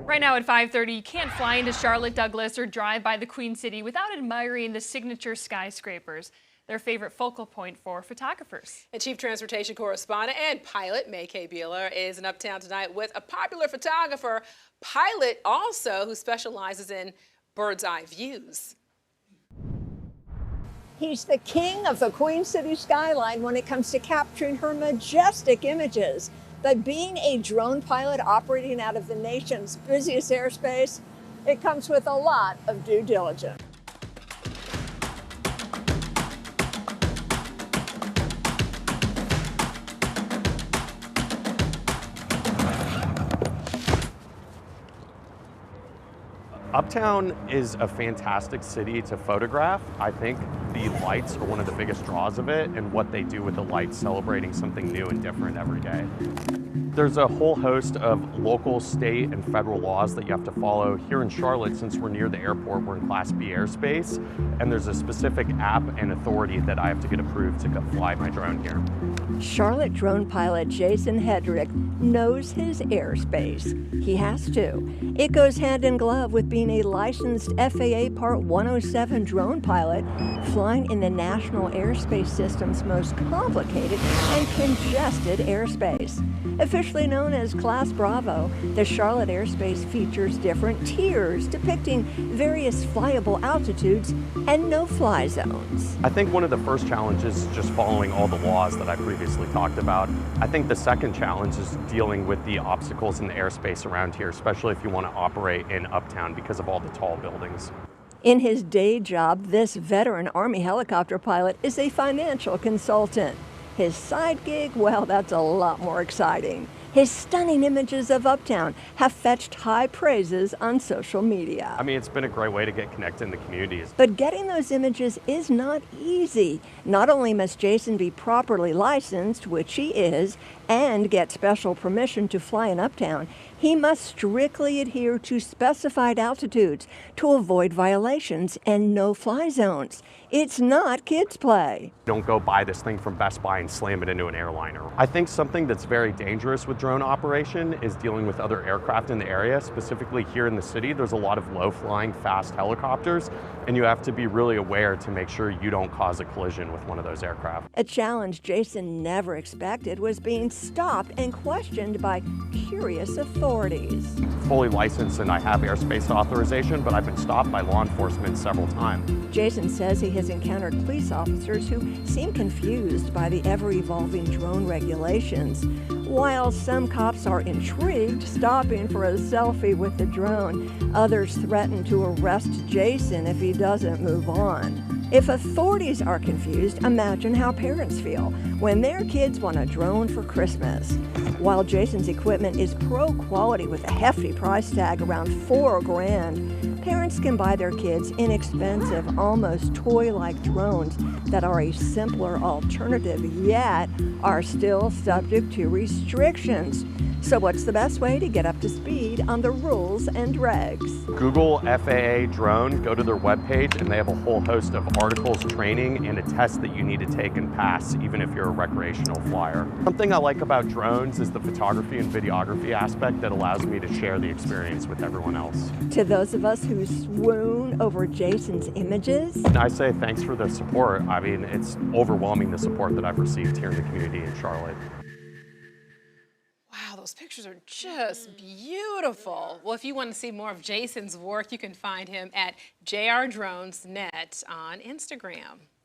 Right now at 5:30, you can't fly into Charlotte Douglas or drive by the Queen City without admiring the signature skyscrapers, their favorite focal point for photographers. And Chief Transportation Correspondent and pilot May K. Beeler is in Uptown tonight with a popular photographer, pilot also, who specializes in bird's eye views. He's the king of the Queen City skyline when it comes to capturing her majestic images. But being a drone pilot operating out of the nation's busiest airspace, it comes with a lot of due diligence. Uptown is a fantastic city to photograph. I think the lights are one of the biggest draws of it, and what they do with the lights, celebrating something new and different every day. There's a whole host of local, state, and federal laws that you have to follow. Here in Charlotte, since we're near the airport, we're in Class B airspace, and there's a specific app and authority that I have to get approved to fly my drone here. Charlotte drone pilot Jason Hedrick knows his airspace. He has to. It goes hand in glove with being a licensed FAA Part 107 drone pilot, flying in the national airspace system's most complicated and congested airspace. Officially known as Class Bravo, the Charlotte airspace features different tiers depicting various flyable altitudes and no-fly zones. I think one of the first challenges is just following all the laws that I previously talked about. I think the second challenge is dealing with the obstacles in the airspace around here, especially if you want to operate in Uptown because of all the tall buildings. In his day job, this veteran Army helicopter pilot is a financial consultant. His side gig, well, that's a lot more exciting. His stunning images of Uptown have fetched high praises on social media. I mean, it's been a great way to get connected in the communities. But getting those images is not easy. Not only must Jason be properly licensed, which he is, and get special permission to fly in Uptown, he must strictly adhere to specified altitudes to avoid violations and no-fly zones. It's not kids' play. Don't go buy this thing from Best Buy and slam it into an airliner. I think something that's very dangerous with drone operation is dealing with other aircraft in the area. Specifically here in the city, there's a lot of low-flying, fast helicopters, and you have to be really aware to make sure you don't cause a collision with one of those aircraft. A challenge Jason never expected was being stopped and questioned by curious authorities. Fully licensed and I have airspace authorization, but I've been stopped by law enforcement several times. Jason says he has encountered police officers who seem confused by the ever-evolving drone regulations. While some cops are intrigued, stopping for a selfie with the drone, others threaten to arrest Jason if he doesn't move on. If authorities are confused, imagine how parents feel when their kids want a drone for Christmas. While Jason's equipment is pro quality with a hefty price tag around $4 grand, parents can buy their kids inexpensive, almost toy-like drones that are a simpler alternative, yet are still subject to restrictions. So what's the best way to get up to speed on the rules and regs? Google FAA drone, go to their webpage, and they have a whole host of articles, training, and a test that you need to take and pass, even if you're a recreational flyer. Something I like about drones is the photography and videography aspect that allows me to share the experience with everyone else. To those of us who swoon over Jason's images, And I say thanks for the support. I mean, it's overwhelming, the support that I've received here in the community in Charlotte. Wow, those pictures are just beautiful. Well, if you want to see more of Jason's work, you can find him at JRDronesNet on Instagram.